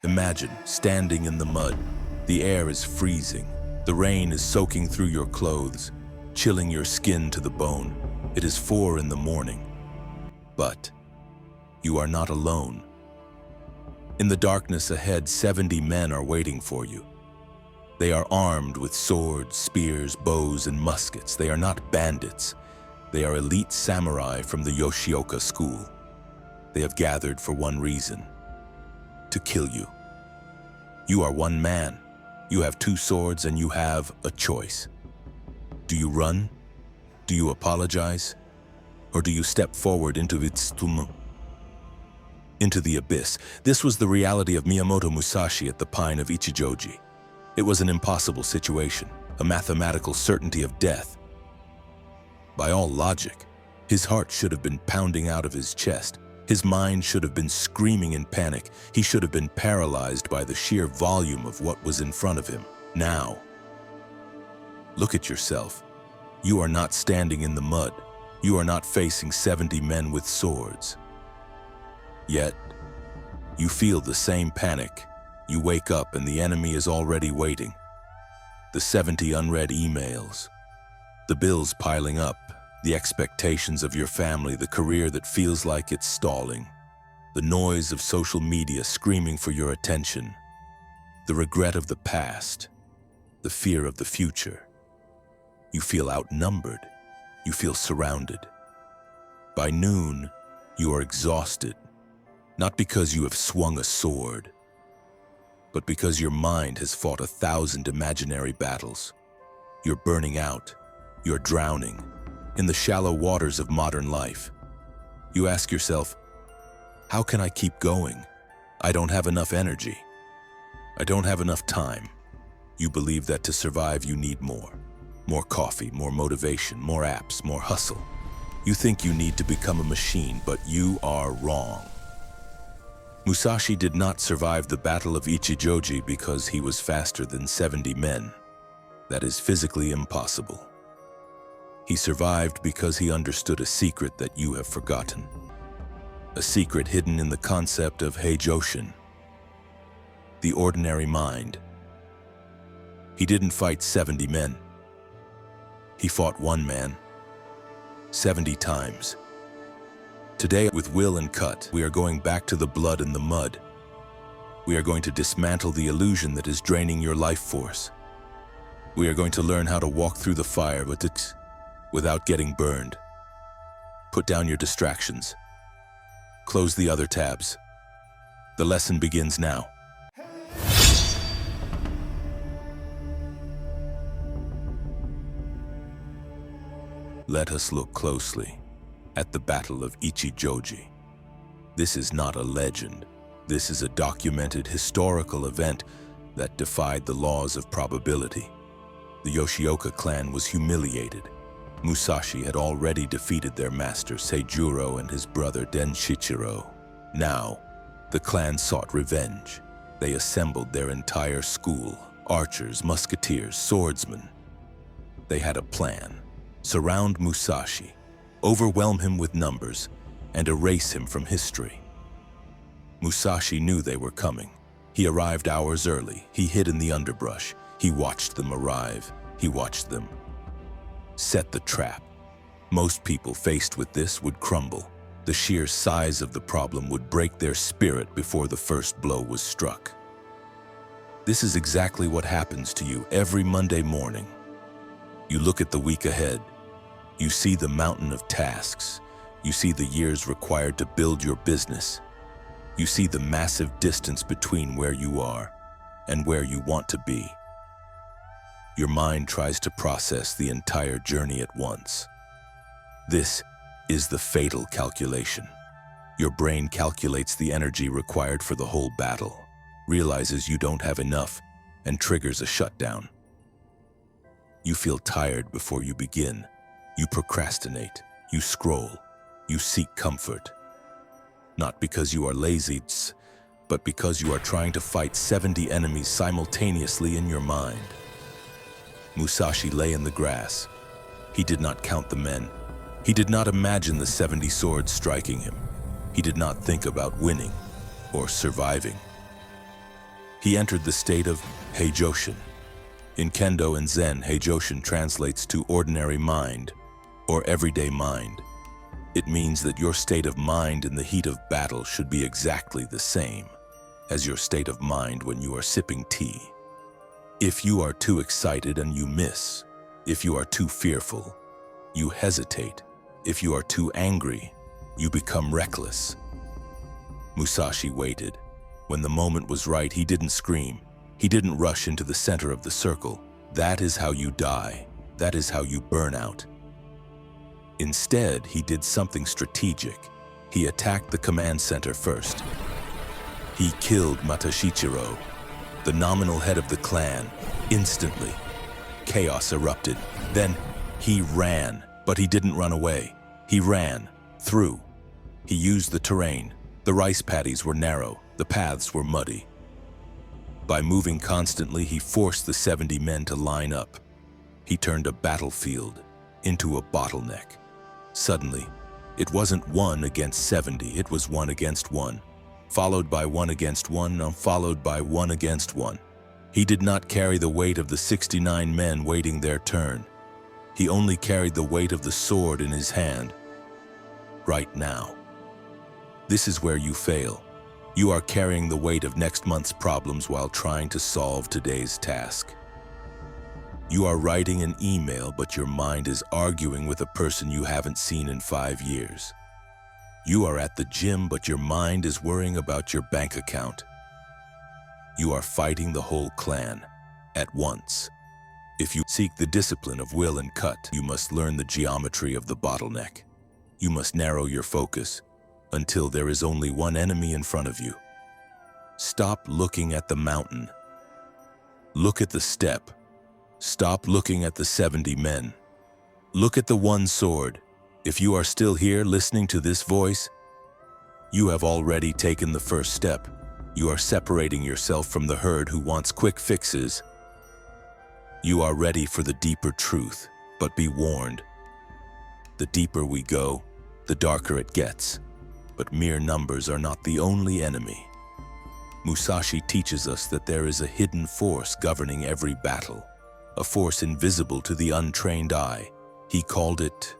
Imagine standing in the mud. The air is freezing. The rain is soaking through your clothes, chilling your skin to the bone. It is 4 in the morning. But you are not alone. In the darkness ahead, 70 men are waiting for you. They are armed with swords, spears, bows, and muskets. They are not bandits. They are elite samurai from the Yoshioka school. They have gathered for one reason: to kill you. You are one man. You have 2 swords and you have a choice. Do you run? Do you apologize? Or do you step forward into the abyss? This was the reality of Miyamoto Musashi at the Pine of Ichijoji. It was an impossible situation, a mathematical certainty of death. By all logic, his heart should have been pounding out of his chest. His mind should have been screaming in panic. He should have been paralyzed by the sheer volume of what was in front of him. Now, look at yourself. You are not standing in the mud. You are not facing 70 men with swords. Yet, you feel the same panic. You wake up and the enemy is already waiting. The 70 unread emails, the bills piling up, the expectations of your family, the career that feels like it's stalling, the noise of social media screaming for your attention, the regret of the past, the fear of the future. You feel outnumbered. You feel surrounded. By noon, you are exhausted, not because you have swung a sword, but because your mind has fought 1,000 imaginary battles. You're burning out. You're drowning in the shallow waters of modern life. You ask yourself, how can I keep going? I don't have enough energy. I don't have enough time. You believe that to survive you need more. More coffee, more motivation, more apps, more hustle. You think you need to become a machine, but you are wrong. Musashi did not survive the Battle of Ichijoji because he was faster than 70 men. That is physically impossible. He survived because he understood a secret that you have forgotten. A secret hidden in the concept of Heijoshin, the ordinary mind. He didn't fight 70 men. He fought one man, 70 times. Today, with Will and Cut, we are going back to the blood and the mud. We are going to dismantle the illusion that is draining your life force. We are going to learn how to walk through the fire without getting burned. Put down your distractions. Close the other tabs. The lesson begins now. Let us look closely at the Battle of Ichijoji. This is not a legend. This is a documented historical event that defied the laws of probability. The Yoshioka clan was humiliated. Musashi had already defeated their master Seijuro and his brother Denshichiro. Now, the clan sought revenge. They assembled their entire school, archers, musketeers, swordsmen. They had a plan. Surround Musashi, overwhelm him with numbers, and erase him from history. Musashi knew they were coming. He arrived hours early. He hid in the underbrush. He watched them arrive. He watched them set the trap. Most people faced with this would crumble. The sheer size of the problem would break their spirit before the first blow was struck. This is exactly what happens to you every Monday morning. You look at the week ahead. You see the mountain of tasks. You see the years required to build your business. You see the massive distance between where you are and where you want to be. Your mind tries to process the entire journey at once. This is the fatal calculation. Your brain calculates the energy required for the whole battle, realizes you don't have enough, and triggers a shutdown. You feel tired before you begin. You procrastinate. You scroll. You seek comfort. Not because you are lazy, but because you are trying to fight 70 enemies simultaneously in your mind. Musashi lay in the grass. He did not count the men. He did not imagine the 70 swords striking him. He did not think about winning or surviving. He entered the state of Heijoshin. In Kendo and Zen, Heijoshin translates to ordinary mind or everyday mind. It means that your state of mind in the heat of battle should be exactly the same as your state of mind when you are sipping tea. If you are too excited and you miss, if you are too fearful, you hesitate. If you are too angry, you become reckless. Musashi waited. When the moment was right, he didn't scream. He didn't rush into the center of the circle. That is how you die. That is how you burn out. Instead, he did something strategic. He attacked the command center first. He killed Matashichiro, the nominal head of the clan, instantly. Chaos erupted. Then he ran, but he didn't run away. He ran through. He used the terrain. The rice paddies were narrow. The paths were muddy. By moving constantly, he forced the 70 men to line up. He turned a battlefield into a bottleneck. Suddenly, it wasn't 1 against 70, it was 1 against 1, followed by 1 against 1, followed by 1 against 1. He did not carry the weight of the 69 men waiting their turn. He only carried the weight of the sword in his hand. Right now. This is where you fail. You are carrying the weight of next month's problems while trying to solve today's task. You are writing an email, but your mind is arguing with a person you haven't seen in 5 years. You are at the gym, but your mind is worrying about your bank account. You are fighting the whole clan at once. If you seek the discipline of will and cut, you must learn the geometry of the bottleneck. You must narrow your focus until there is only one enemy in front of you. Stop looking at the mountain. Look at the step. Stop looking at the 70 men. Look at the one sword. If you are still here listening to this voice, you have already taken the first step. You are separating yourself from the herd who wants quick fixes. You are ready for the deeper truth, but be warned. The deeper we go, the darker it gets. But mere numbers are not the only enemy. Musashi teaches us that there is a hidden force governing every battle, a force invisible to the untrained eye. He called it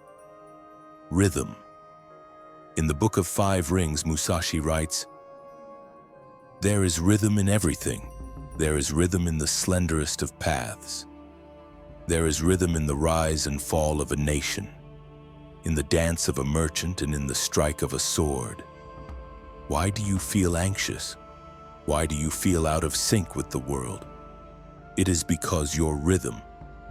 rhythm. In the Book of 5 Rings, Musashi writes, "There is rhythm in everything. There is rhythm in the slenderest of paths. There is rhythm in the rise and fall of a nation, in the dance of a merchant and in the strike of a sword. Why do you feel anxious? Why do you feel out of sync with the world? It is because your rhythm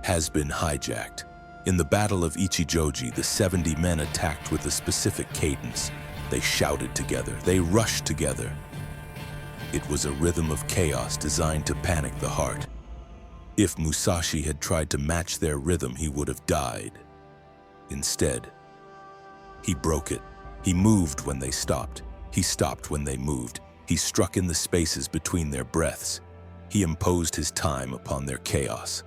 has been hijacked." In the Battle of Ichijoji, the 70 men attacked with a specific cadence. They shouted together. They rushed together. It was a rhythm of chaos designed to panic the heart. If Musashi had tried to match their rhythm, he would have died. Instead, he broke it. He moved when they stopped. He stopped when they moved. He struck in the spaces between their breaths. He imposed his time upon their chaos.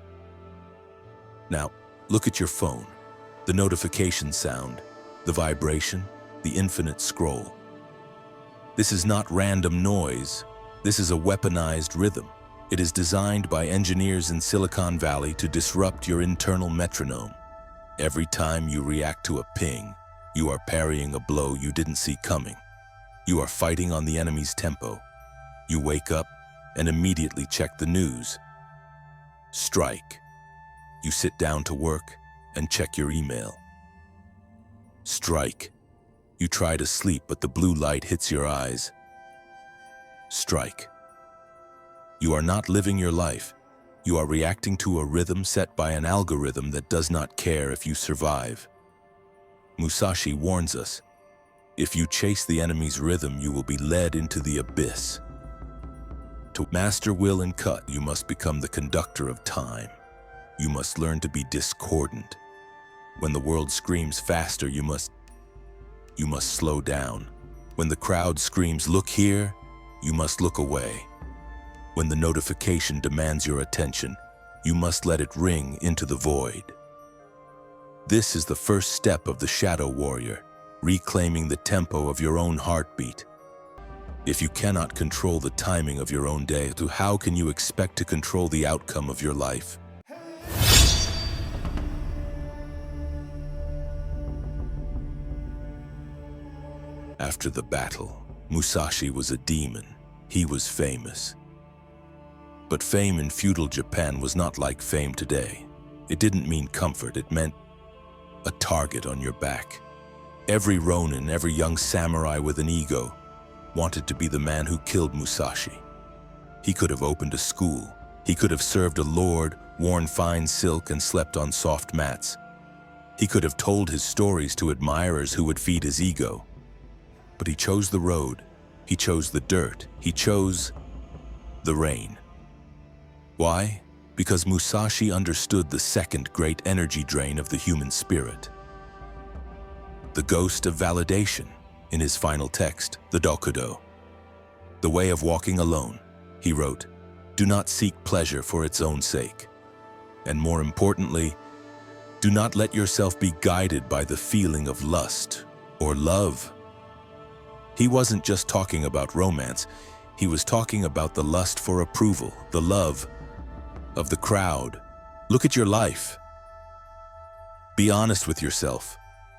Now, look at your phone. The notification sound, the vibration, the infinite scroll. This is not random noise. This is a weaponized rhythm. It is designed by engineers in Silicon Valley to disrupt your internal metronome. Every time you react to a ping, you are parrying a blow you didn't see coming. You are fighting on the enemy's tempo. You wake up and immediately check the news. Strike. You sit down to work and check your email. Strike. You try to sleep, but the blue light hits your eyes. Strike. You are not living your life. You are reacting to a rhythm set by an algorithm that does not care if you survive. Musashi warns us, if you chase the enemy's rhythm, you will be led into the abyss. To master will and cut, you must become the conductor of time. You must learn to be discordant. When the world screams faster, you must slow down. When the crowd screams, "Look here," you must look away. When the notification demands your attention, you must let it ring into the void. This is the first step of the Shadow Warrior, reclaiming the tempo of your own heartbeat. If you cannot control the timing of your own day, how can you expect to control the outcome of your life? After the battle, Musashi was a demon. He was famous. But fame in feudal Japan was not like fame today. It didn't mean comfort, it meant a target on your back. Every ronin, every young samurai with an ego, wanted to be the man who killed Musashi. He could have opened a school. He could have served a lord, worn fine silk and slept on soft mats. He could have told his stories to admirers who would feed his ego. But he chose the road. He chose the dirt. He chose the rain. Why? Because Musashi understood the second great energy drain of the human spirit. The ghost of validation. In his final text, the Dokudo, The Way of Walking Alone, he wrote, "Do not seek pleasure for its own sake. And more importantly, do not let yourself be guided by the feeling of lust or love." He wasn't just talking about romance, he was talking about the lust for approval, the love of the crowd. Look at your life. Be honest with yourself.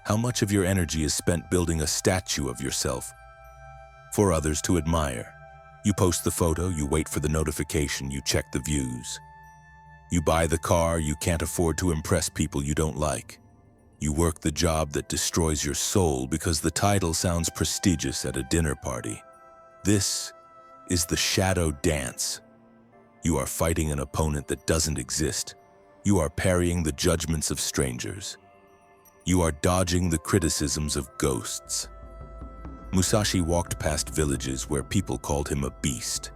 How much of your energy is spent building a statue of yourself for others to admire? You post the photo, you wait for the notification, you check the views. You buy the car you can't afford to impress people you don't like. You work the job that destroys your soul because the title sounds prestigious at a dinner party. This is the shadow dance. You are fighting an opponent that doesn't exist. You are parrying the judgments of strangers. You are dodging the criticisms of ghosts. Musashi walked past villages where people called him a beast.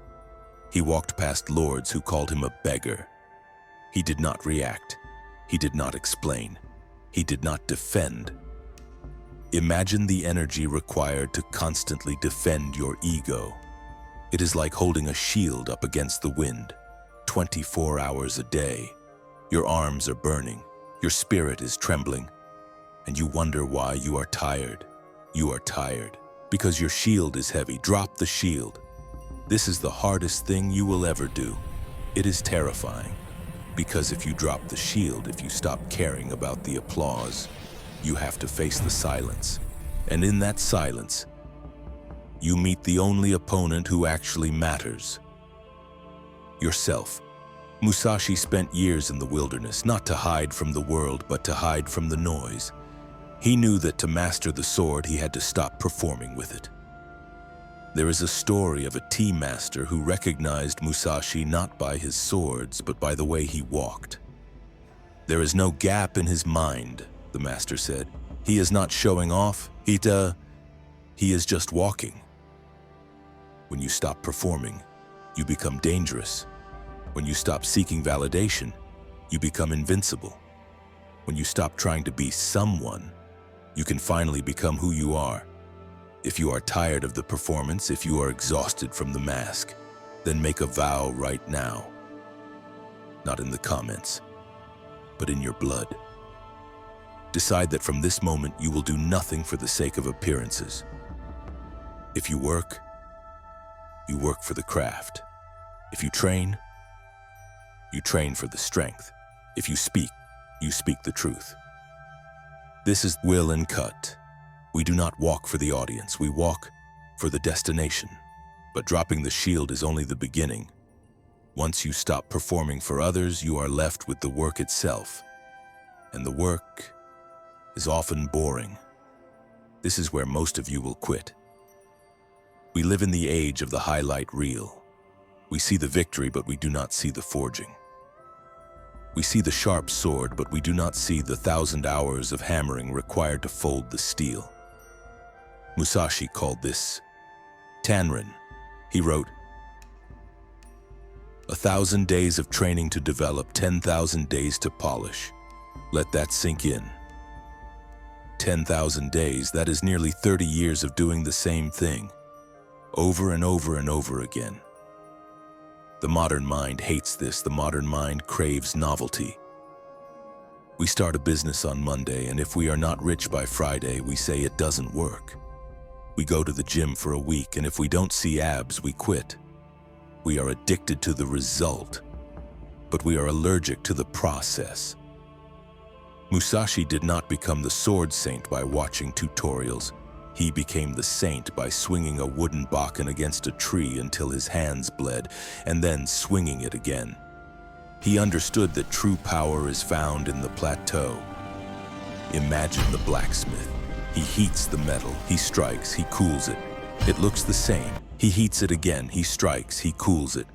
He walked past lords who called him a beggar. He did not react. He did not explain. He did not defend. Imagine the energy required to constantly defend your ego. It is like holding a shield up against the wind, 24 hours a day. Your arms are burning. Your spirit is trembling. And you wonder why you are tired. You are tired because your shield is heavy. Drop the shield. This is the hardest thing you will ever do. It is terrifying because if you drop the shield, if you stop caring about the applause, you have to face the silence. And in that silence, you meet the only opponent who actually matters. Yourself. Musashi spent years in the wilderness, not to hide from the world, but to hide from the noise. He knew that to master the sword, he had to stop performing with it. There is a story of a tea master who recognized Musashi not by his swords, but by the way he walked. "There is no gap in his mind," the master said. "He is not showing off. He is just walking." When you stop performing, you become dangerous. When you stop seeking validation, you become invincible. When you stop trying to be someone, you can finally become who you are. If you are tired of the performance, if you are exhausted from the mask, then make a vow right now. Not in the comments, but in your blood. Decide that from this moment you will do nothing for the sake of appearances. If you work for the craft. If you train for the strength. If you speak the truth. This is will and cut. We do not walk for the audience, we walk for the destination. But dropping the shield is only the beginning. Once you stop performing for others, you are left with the work itself. And the work is often boring. This is where most of you will quit. We live in the age of the highlight reel. We see the victory, but we do not see the forging. We see the sharp sword, but we do not see the 1,000 hours of hammering required to fold the steel. Musashi called this Tanrin. He wrote, 1,000 days of training to develop, 10,000 days to polish. Let that sink in. 10,000 days, that is nearly 30 years of doing the same thing, over and over and over again. The modern mind hates this. The modern mind craves novelty. We start a business on Monday, and if we are not rich by Friday, we say it doesn't work. We go to the gym for a week, and if we don't see abs, we quit. We are addicted to the result, but we are allergic to the process. Musashi did not become the sword saint by watching tutorials. He became the saint by swinging a wooden bokken against a tree until his hands bled, and then swinging it again. He understood that true power is found in the plateau. Imagine the blacksmith. He heats the metal, he strikes, he cools it. It looks the same. He heats it again, he strikes, he cools it.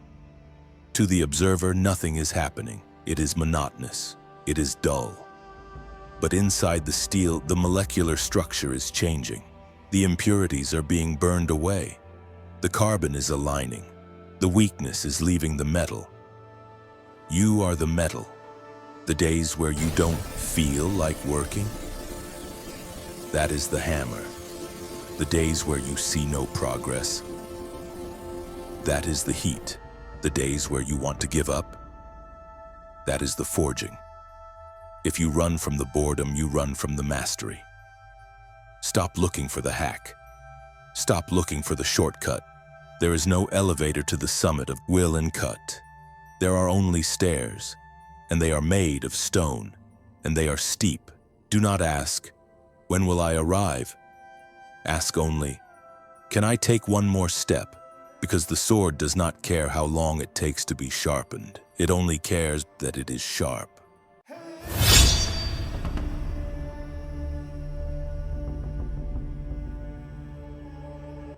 To the observer, nothing is happening. It is monotonous. It is dull. But inside the steel, the molecular structure is changing. The impurities are being burned away. The carbon is aligning. The weakness is leaving the metal. You are the metal. The days where you don't feel like working, that is the hammer. The days where you see no progress, that is the heat. The days where you want to give up, that is the forging. If you run from the boredom, you run from the mastery. Stop looking for the hack. Stop looking for the shortcut. There is no elevator to the summit of will and cut. There are only stairs, and they are made of stone, and they are steep. Do not ask, when will I arrive? Ask only, can I take one more step? Because the sword does not care how long it takes to be sharpened. It only cares that it is sharp.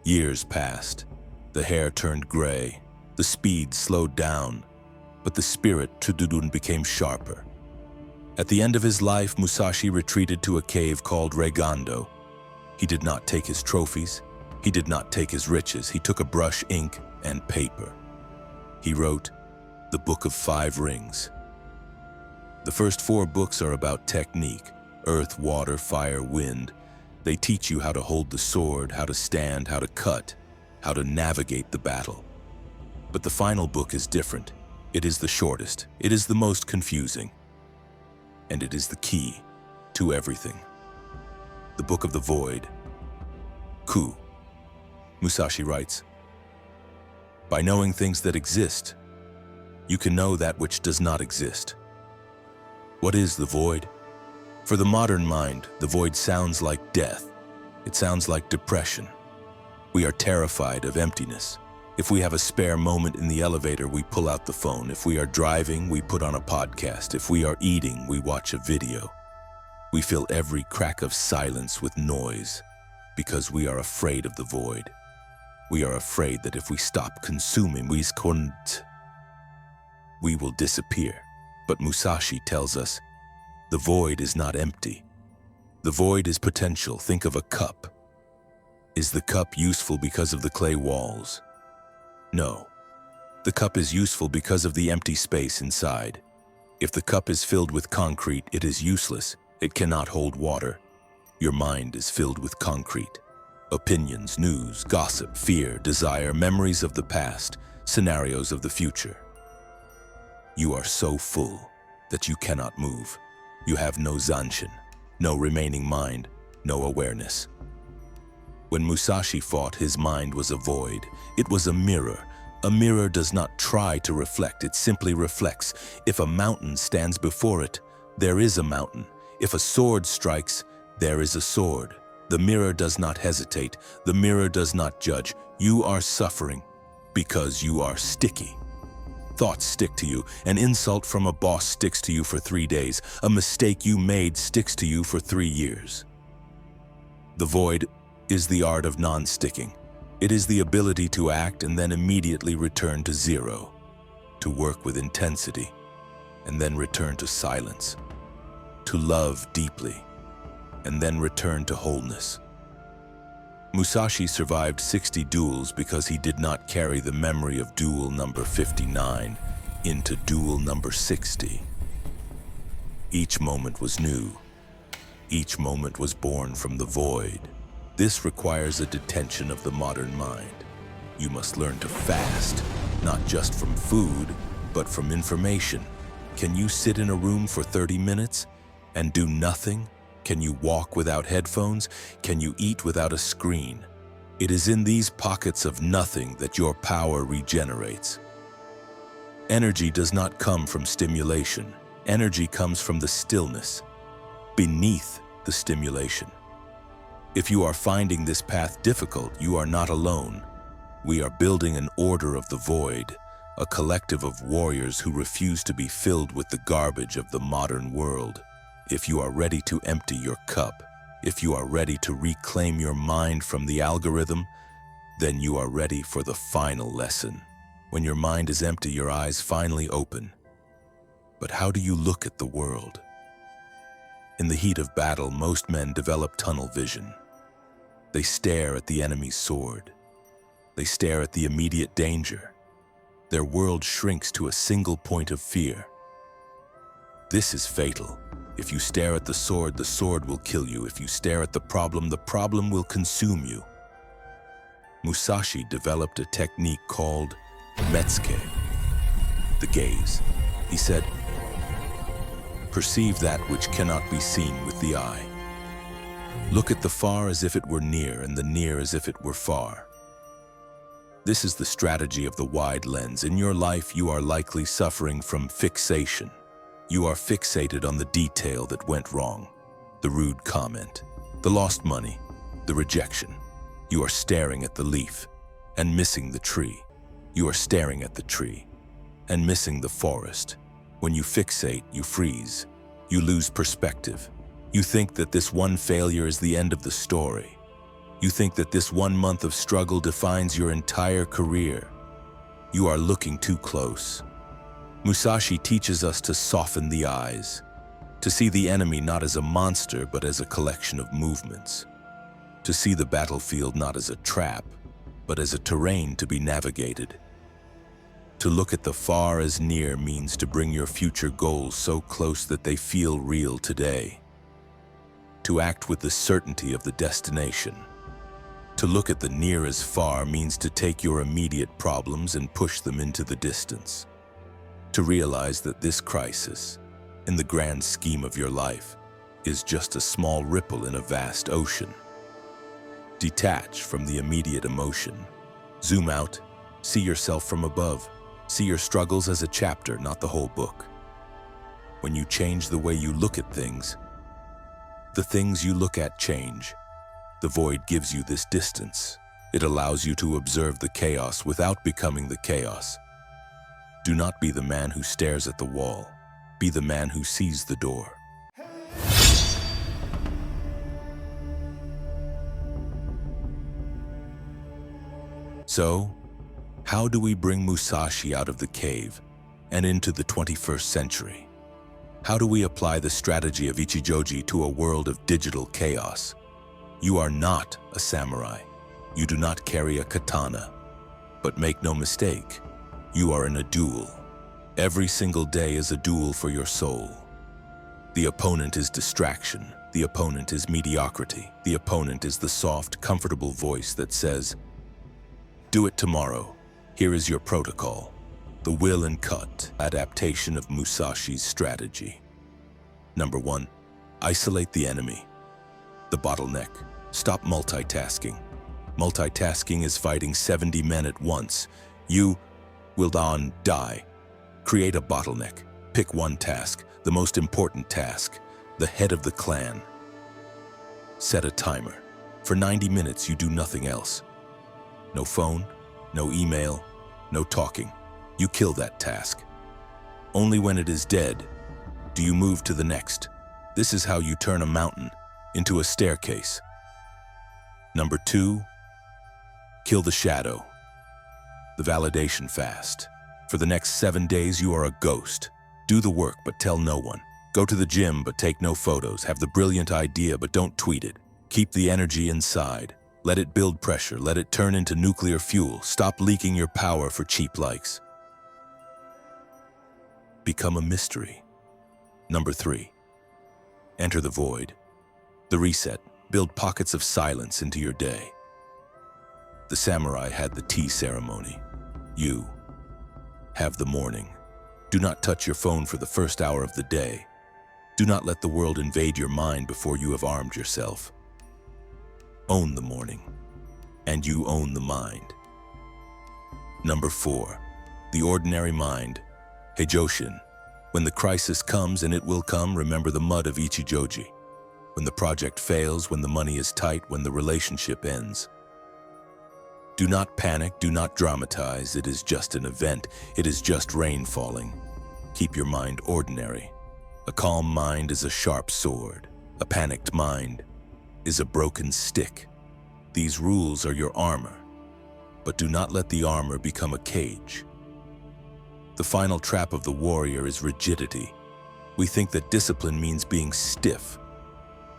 Years passed. The hair turned gray. The speed slowed down. But the spirit Tududun became sharper. At the end of his life, Musashi retreated to a cave called Reigando. He did not take his trophies. He did not take his riches. He took a brush, ink, and paper. He wrote the Book of 5 Rings. The first 4 books are about technique: earth, water, fire, wind. They teach you how to hold the sword, how to stand, how to cut, how to navigate the battle. But the final book is different. It is the shortest. It is the most confusing. And it is the key to everything. The Book of the Void. Ku. Musashi writes, by knowing things that exist, you can know that which does not exist. What is the void? For the modern mind, the void sounds like death. It sounds like depression. We are terrified of emptiness. If we have a spare moment in the elevator, we pull out the phone. If we are driving, we put on a podcast. If we are eating, we watch a video. We fill every crack of silence with noise because we are afraid of the void. We are afraid that if we stop consuming, we will disappear. But Musashi tells us, the void is not empty. The void is potential. Think of a cup. Is the cup useful because of the clay walls? No. The cup is useful because of the empty space inside. If the cup is filled with concrete, it is useless. It cannot hold water. Your mind is filled with concrete. Opinions, news, gossip, fear, desire, memories of the past, scenarios of the future. You are so full that you cannot move. You have no zanshin, no remaining mind, no awareness. When Musashi fought, his mind was a void. It was a mirror. A mirror does not try to reflect, it simply reflects. If a mountain stands before it, there is a mountain. If a sword strikes, there is a sword. The mirror does not hesitate. The mirror does not judge. You are suffering because you are sticky. Thoughts stick to you. An insult from a boss sticks to you for 3 days. A mistake you made sticks to you for 3 years. The void is the art of non-sticking. It is the ability to act and then immediately return to zero, to work with intensity, and then return to silence, to love deeply, and then return to wholeness. Musashi survived 60 duels because he did not carry the memory of duel number 59 into duel number 60. Each moment was new. Each moment was born from the void. This requires a detention of the modern mind. You must learn to fast, not just from food, but from information. Can you sit in a room for 30 minutes and do nothing? Can you walk without headphones? Can you eat without a screen? It is in these pockets of nothing that your power regenerates. Energy does not come from stimulation. Energy comes from the stillness beneath the stimulation. If you are finding this path difficult, you are not alone. We are building an order of the void, a collective of warriors who refuse to be filled with the garbage of the modern world. If you are ready to empty your cup, if you are ready to reclaim your mind from the algorithm, then you are ready for the final lesson. When your mind is empty, your eyes finally open. But how do you look at the world? In the heat of battle, most men develop tunnel vision. They stare at the enemy's sword. They stare at the immediate danger. Their world shrinks to a single point of fear. This is fatal. If you stare at the sword will kill you. If you stare at the problem will consume you. Musashi developed a technique called Metsuke, the gaze. He said, "Perceive that which cannot be seen with the eye. Look at the far as if it were near, and the near as if it were far." This is the strategy of the wide lens. In your life, you are likely suffering from fixation. You are fixated on the detail that went wrong, the rude comment, the lost money, the rejection. You are staring at the leaf and missing the tree. You are staring at the tree and missing the forest. When you fixate, you freeze. You lose perspective. You think that this one failure is the end of the story. You think that this 1 month of struggle defines your entire career. You are looking too close. Musashi teaches us to soften the eyes, to see the enemy not as a monster but as a collection of movements, to see the battlefield not as a trap but as a terrain to be navigated. To look at the far as near means to bring your future goals so close that they feel real today. To act with the certainty of the destination. To look at the near as far means to take your immediate problems and push them into the distance. To realize that this crisis, in the grand scheme of your life, is just a small ripple in a vast ocean. Detach from the immediate emotion. Zoom out, see yourself from above. See your struggles as a chapter, not the whole book. When you change the way you look at things, the things you look at change. The void gives you this distance. It allows you to observe the chaos without becoming the chaos. Do not be the man who stares at the wall. Be the man who sees the door. So, how do we bring Musashi out of the cave and into the 21st century? How do we apply the strategy of Ichijoji to a world of digital chaos? You are not a samurai. You do not carry a katana. But make no mistake, you are in a duel. Every single day is a duel for your soul. The opponent is distraction. The opponent is mediocrity. The opponent is the soft, comfortable voice that says, "Do it tomorrow. Here is your protocol." The will and cut adaptation of Musashi's strategy. Number 1, isolate the enemy. The bottleneck. Stop multitasking. Multitasking is fighting 70 men at once. You will die. Create a bottleneck. Pick one task, the most important task, the head of the clan. Set a timer. For 90 minutes, you do nothing else. No phone, no email, no talking. You kill that task. Only when it is dead do you move to the next. This is how you turn a mountain into a staircase. Number 2, kill the shadow. The validation fast. For the next 7 days, you are a ghost. Do the work, but tell no one. Go to the gym, but take no photos. Have the brilliant idea, but don't tweet it. Keep the energy inside. Let it build pressure. Let it turn into nuclear fuel. Stop leaking your power for cheap likes. Become a mystery. Number 3, enter the void. The reset. Build pockets of silence into your day. The samurai had the tea ceremony. You have the morning. Do not touch your phone for the first hour of the day. Do not let the world invade your mind before you have armed yourself. Own the morning. and you own the mind. Number 4. The ordinary mind. Heijoshin. When the crisis comes, and it will come, remember the mud of Ichijoji. When the project fails, when the money is tight, when the relationship ends. Do not panic, do not dramatize. It is just an event. It is just rain falling. Keep your mind ordinary. A calm mind is a sharp sword. A panicked mind is a broken stick. These rules are your armor, but do not let the armor become a cage. The final trap of the warrior is rigidity. We think that discipline means being stiff.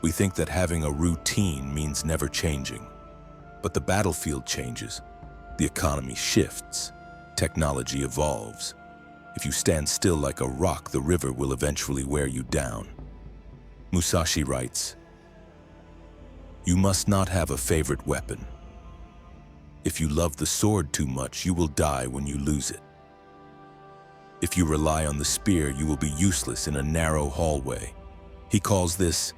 We think that having a routine means never changing. But the battlefield changes. The economy shifts. Technology evolves. If you stand still like a rock, the river will eventually wear you down. Musashi writes, "You must not have a favorite weapon. If you love the sword too much, you will die when you lose it. If you rely on the spear, you will be useless in a narrow hallway." He calls this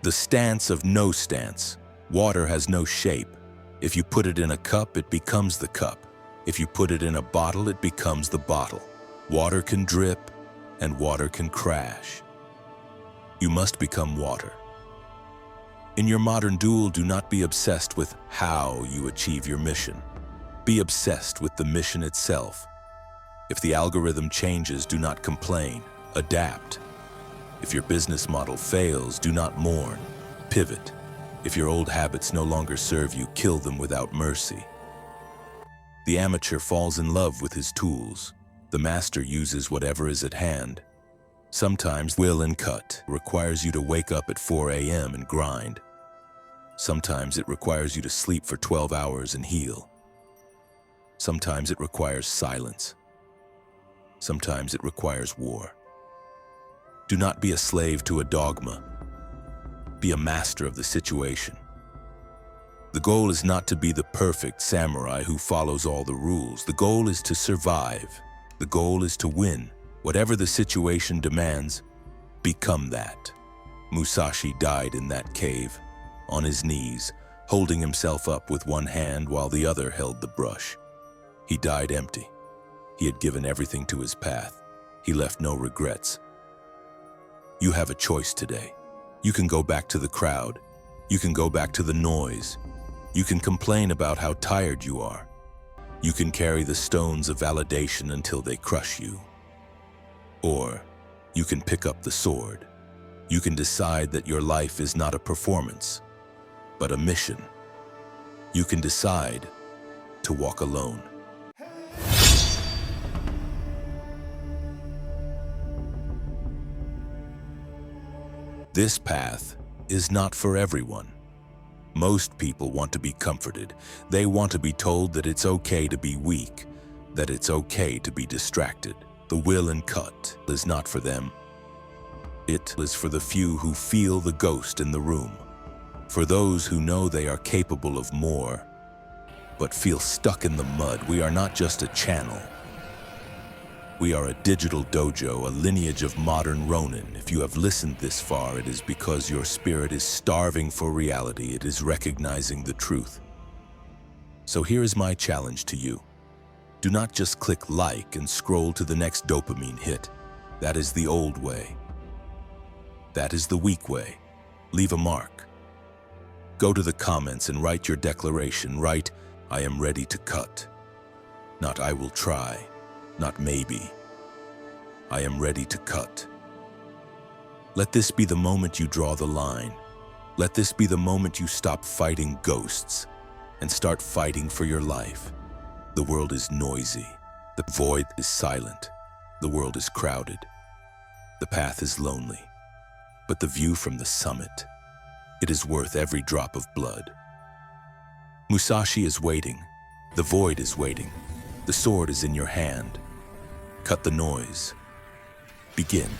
the stance of no stance. Water has no shape. If you put it in a cup, it becomes the cup. If you put it in a bottle, it becomes the bottle. Water can drip, and water can crash. You must become water. In your modern duel, do not be obsessed with how you achieve your mission. Be obsessed with the mission itself. If the algorithm changes, do not complain. Adapt. If your business model fails, do not mourn. Pivot. If your old habits no longer serve you, kill them without mercy. The amateur falls in love with his tools. The master uses whatever is at hand. Sometimes will and cut requires you to wake up at 4 a.m. and grind. Sometimes it requires you to sleep for 12 hours and heal. Sometimes it requires silence. Sometimes it requires war. Do not be a slave to a dogma. Be a master of the situation. The goal is not to be the perfect samurai who follows all the rules. The goal is to survive. The goal is to win. Whatever the situation demands, become that. Musashi died in that cave, on his knees, holding himself up with one hand while the other held the brush. He died empty. He had given everything to his path. He left no regrets. You have a choice today. You can go back to the crowd. You can go back to the noise. You can complain about how tired you are. You can carry the stones of validation until they crush you. Or you can pick up the sword. You can decide that your life is not a performance, but a mission. You can decide to walk alone. This path is not for everyone. Most people want to be comforted. They want to be told that it's okay to be weak, that it's okay to be distracted. The will and cut is not for them. It is for the few who feel the ghost in the room, for those who know they are capable of more, but feel stuck in the mud. We are not just a channel. We are a digital dojo, a lineage of modern Ronin. If you have listened this far, it is because your spirit is starving for reality. It is recognizing the truth. So here is my challenge to you. Do not just click like and scroll to the next dopamine hit. That is the old way. That is the weak way. Leave a mark. Go to the comments and write your declaration. Write, "I am ready to cut." Not "I will try." Not maybe. I am ready to cut. Let this be the moment you draw the line. Let this be the moment you stop fighting ghosts and start fighting for your life. The world is noisy. The void is silent. The world is crowded. The path is lonely. But the view from the summit, it is worth every drop of blood. Musashi is waiting. The void is waiting. The sword is in your hand. Cut the noise. Begin.